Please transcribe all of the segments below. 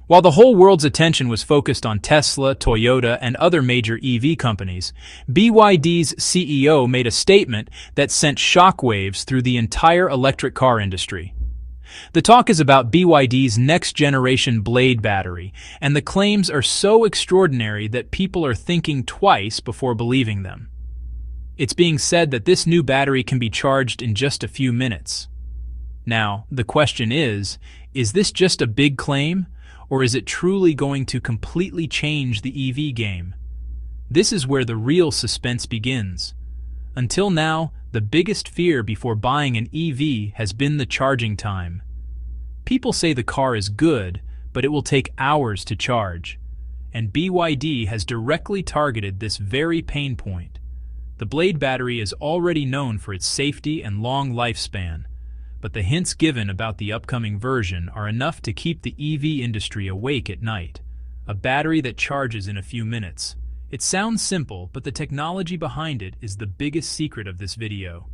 While the whole world's attention was focused on Tesla, Toyota, and other major EV companies, BYD's CEO made a statement that sent shockwaves through the entire electric car industry. The talk is about BYD's next-generation Blade battery, and the claims are so extraordinary that people are thinking twice before believing them. It's being said that this new battery can be charged in just a few minutes. Now, the question is this just a big claim, or is it truly going to completely change the EV game? This is where the real suspense begins. Until now, the biggest fear before buying an EV has been the charging time. People say the car is good, but it will take hours to charge. And BYD has directly targeted this very pain point. The Blade battery is already known for its safety and long lifespan, but the hints given about the upcoming version are enough to keep the EV industry awake at night. A battery that charges in a few minutes. It sounds simple, but the technology behind it is the biggest secret of this video.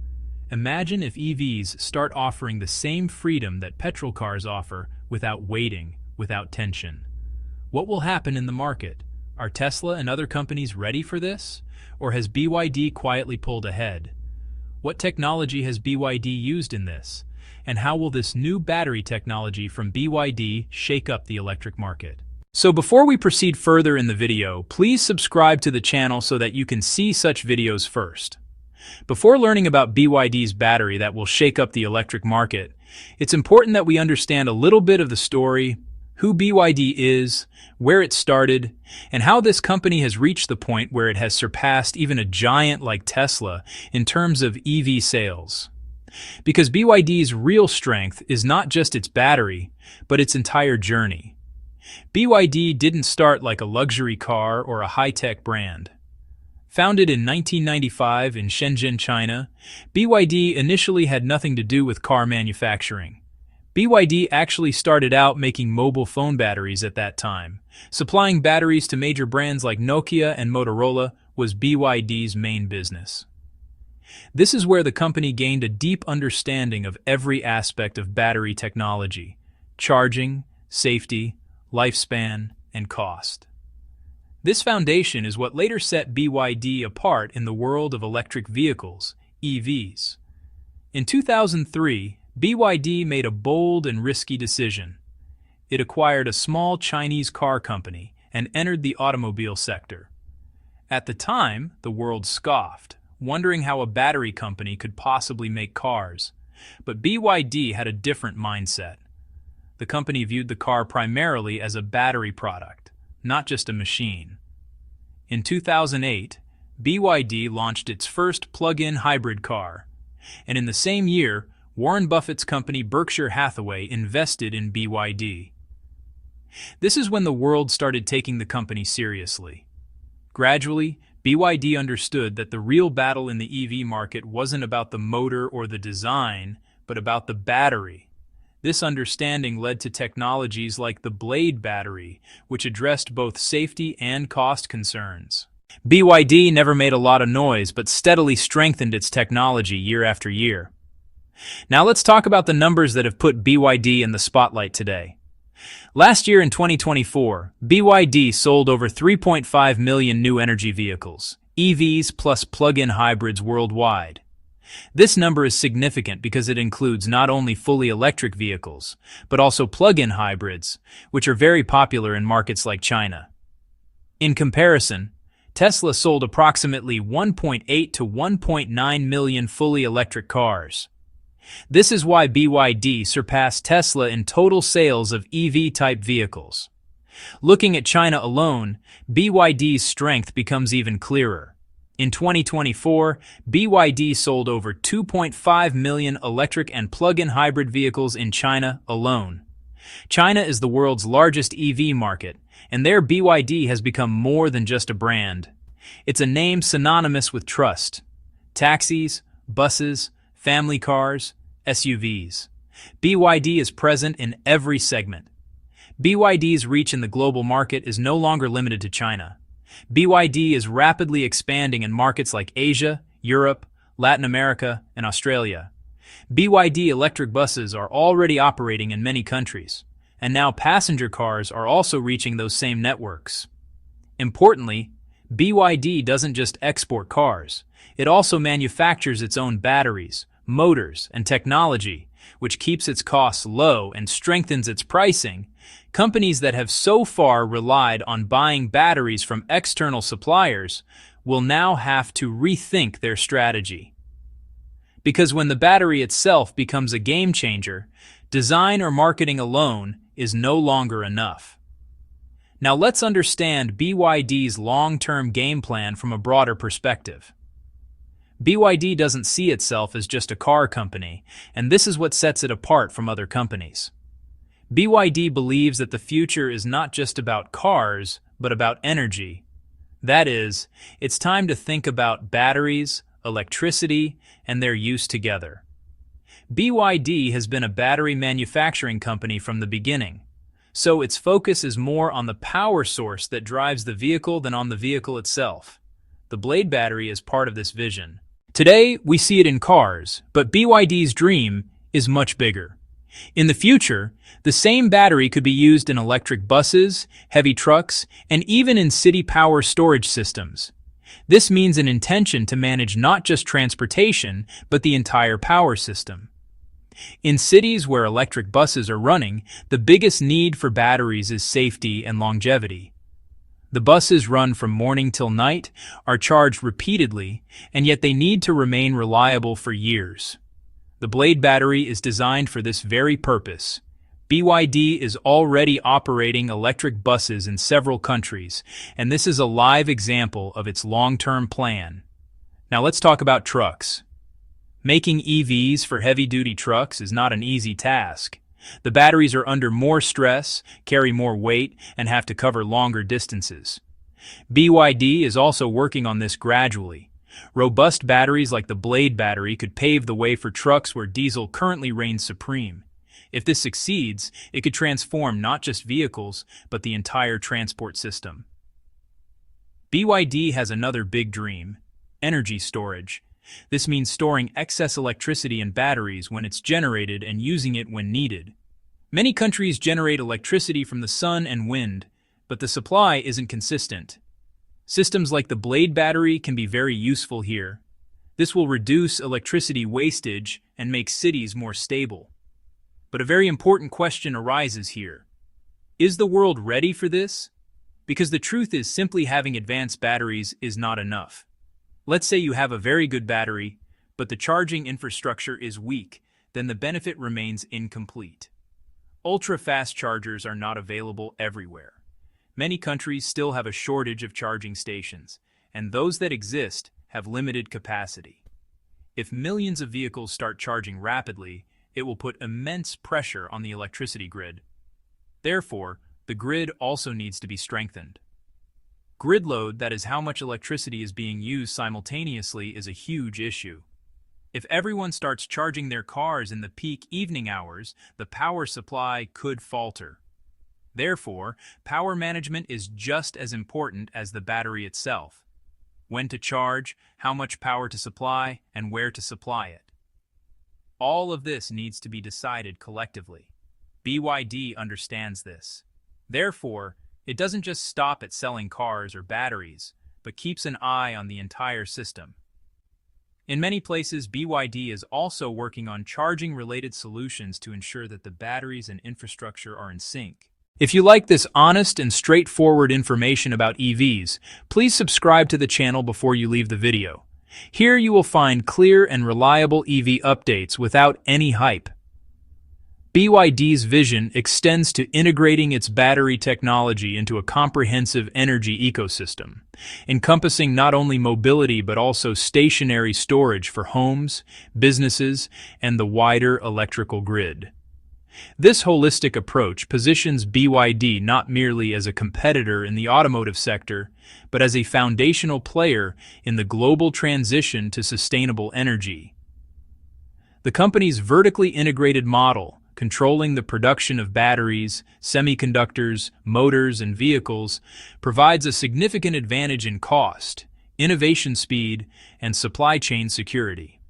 Imagine if EVs start offering the same freedom that petrol cars offer without waiting, without tension. What will happen in the market? Are Tesla and other companies ready for this? Or has BYD quietly pulled ahead? What technology has BYD used in this? And how will this new battery technology from BYD shake up the electric market? So before we proceed further in the video, please subscribe to the channel so that you can see such videos first. Before learning about BYD's battery that will shake up the electric market, it's important that we understand a little bit of the story, who BYD is, where it started, and how this company has reached the point where it has surpassed even a giant like Tesla in terms of EV sales. Because BYD's real strength is not just its battery, but its entire journey. BYD didn't start like a luxury car or a high-tech brand. Founded in 1995 in Shenzhen, China, BYD initially had nothing to do with car manufacturing. BYD actually started out making mobile phone batteries at that time. Supplying batteries to major brands like Nokia and Motorola was BYD's main business. This is where the company gained a deep understanding of every aspect of battery technology: charging, safety, lifespan, and cost. This foundation is what later set BYD apart in the world of electric vehicles, EVs. In 2003, BYD made a bold and risky decision. It acquired a small Chinese car company and entered the automobile sector. At the time, the world scoffed, wondering how a battery company could possibly make cars. But BYD had a different mindset. The company viewed the car primarily as a battery product, not just a machine. In 2008, BYD launched its first plug-in hybrid car. And in the same year, Warren Buffett's company Berkshire Hathaway invested in BYD. This is when the world started taking the company seriously. Gradually, BYD understood that the real battle in the EV market wasn't about the motor or the design, but about the battery. This understanding led to technologies like the Blade battery, which addressed both safety and cost concerns. BYD never made a lot of noise, but steadily strengthened its technology year after year. Now let's talk about the numbers that have put BYD in the spotlight today. Last year in 2024, BYD sold over 3.5 million new energy vehicles, EVs plus plug-in hybrids worldwide. This number is significant because it includes not only fully electric vehicles, but also plug-in hybrids, which are very popular in markets like China. In comparison, Tesla sold approximately 1.8 to 1.9 million fully electric cars. This is why BYD surpassed Tesla in total sales of EV-type vehicles. Looking at China alone, BYD's strength becomes even clearer. In 2024, BYD sold over 2.5 million electric and plug-in hybrid vehicles in China alone. China is the world's largest EV market, and there BYD has become more than just a brand. It's a name synonymous with trust. Taxis, buses, family cars, SUVs. BYD is present in every segment. BYD's reach in the global market is no longer limited to China. BYD is rapidly expanding in markets like Asia, Europe, Latin America, and Australia. BYD electric buses are already operating in many countries, and now passenger cars are also reaching those same networks. Importantly, BYD doesn't just export cars. It also manufactures its own batteries, motors, and technology, which keeps its costs low and strengthens its pricing. Companies that have so far relied on buying batteries from external suppliers will now have to rethink their strategy. Because when the battery itself becomes a game changer, design or marketing alone is no longer enough. Now let's understand BYD's long-term game plan from a broader perspective. BYD doesn't see itself as just a car company, and this is what sets it apart from other companies. BYD believes that the future is not just about cars, but about energy. That is, it's time to think about batteries, electricity, and their use together. BYD has been a battery manufacturing company from the beginning, so its focus is more on the power source that drives the vehicle than on the vehicle itself. The Blade battery is part of this vision. Today, we see it in cars, but BYD's dream is much bigger. In the future, the same battery could be used in electric buses, heavy trucks, and even in city power storage systems. This means an intention to manage not just transportation, but the entire power system. In cities where electric buses are running, the biggest need for batteries is safety and longevity. The buses run from morning till night, are charged repeatedly, and yet they need to remain reliable for years. The Blade battery is designed for this very purpose. BYD is already operating electric buses in several countries, and this is a live example of its long-term plan. Now let's talk about trucks. Making EVs for heavy-duty trucks is not an easy task. The batteries are under more stress, carry more weight, and have to cover longer distances. BYD is also working on this gradually. Robust batteries like the Blade battery could pave the way for trucks where diesel currently reigns supreme. If this succeeds, it could transform not just vehicles, but the entire transport system. BYD has another big dream: energy storage. This means storing excess electricity in batteries when it's generated and using it when needed. Many countries generate electricity from the sun and wind, but the supply isn't consistent. Systems like the Blade battery can be very useful here. This will reduce electricity wastage and make cities more stable. But a very important question arises here. Is the world ready for this? Because the truth is, simply having advanced batteries is not enough. Let's say you have a very good battery, but the charging infrastructure is weak, then the benefit remains incomplete. Ultra-fast chargers are not available everywhere. Many countries still have a shortage of charging stations, and those that exist have limited capacity. If millions of vehicles start charging rapidly, it will put immense pressure on the electricity grid. Therefore, the grid also needs to be strengthened. Grid load, that is how much electricity is being used simultaneously, is a huge issue. If everyone starts charging their cars in the peak evening hours, the power supply could falter. Therefore, power management is just as important as the battery itself. When to charge, how much power to supply, and where to supply it. All of this needs to be decided collectively. BYD understands this. Therefore, it doesn't just stop at selling cars or batteries, but keeps an eye on the entire system. In many places, BYD is also working on charging-related solutions to ensure that the batteries and infrastructure are in sync. If you like this honest and straightforward information about EVs, please subscribe to the channel before you leave the video. Here you will find clear and reliable EV updates without any hype. BYD's vision extends to integrating its battery technology into a comprehensive energy ecosystem, encompassing not only mobility but also stationary storage for homes, businesses, and the wider electrical grid. This holistic approach positions BYD not merely as a competitor in the automotive sector, but as a foundational player in the global transition to sustainable energy. The company's vertically integrated model, controlling the production of batteries, semiconductors, motors, and vehicles, provides a significant advantage in cost, innovation speed, and supply chain security.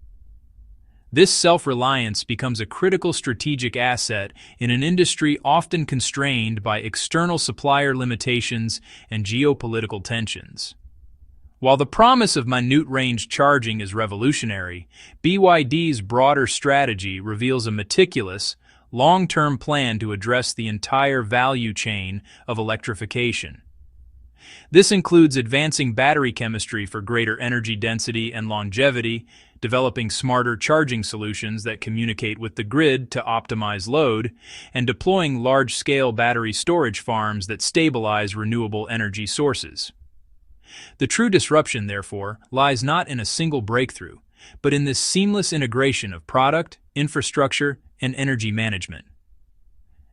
This self-reliance becomes a critical strategic asset in an industry often constrained by external supplier limitations and geopolitical tensions. While the promise of minute-range charging is revolutionary, BYD's broader strategy reveals a meticulous, long-term plan to address the entire value chain of electrification. This includes advancing battery chemistry for greater energy density and longevity, developing smarter charging solutions that communicate with the grid to optimize load, and deploying large-scale battery storage farms that stabilize renewable energy sources. The true disruption, therefore, lies not in a single breakthrough, but in this seamless integration of product, infrastructure, and energy management.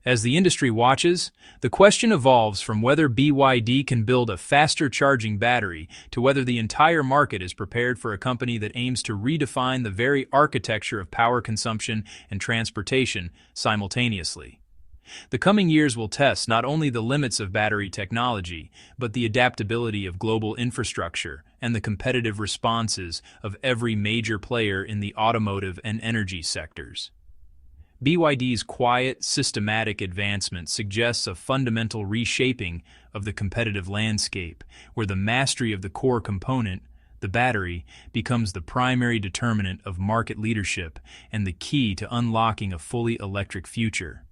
As the industry watches, the question evolves from whether BYD can build a faster charging battery to whether the entire market is prepared for a company that aims to redefine the very architecture of power consumption and transportation simultaneously. The coming years will test not only the limits of battery technology, but the adaptability of global infrastructure and the competitive responses of every major player in the automotive and energy sectors. BYD's quiet, systematic advancement suggests a fundamental reshaping of the competitive landscape, where the mastery of the core component, the battery, becomes the primary determinant of market leadership and the key to unlocking a fully electric future.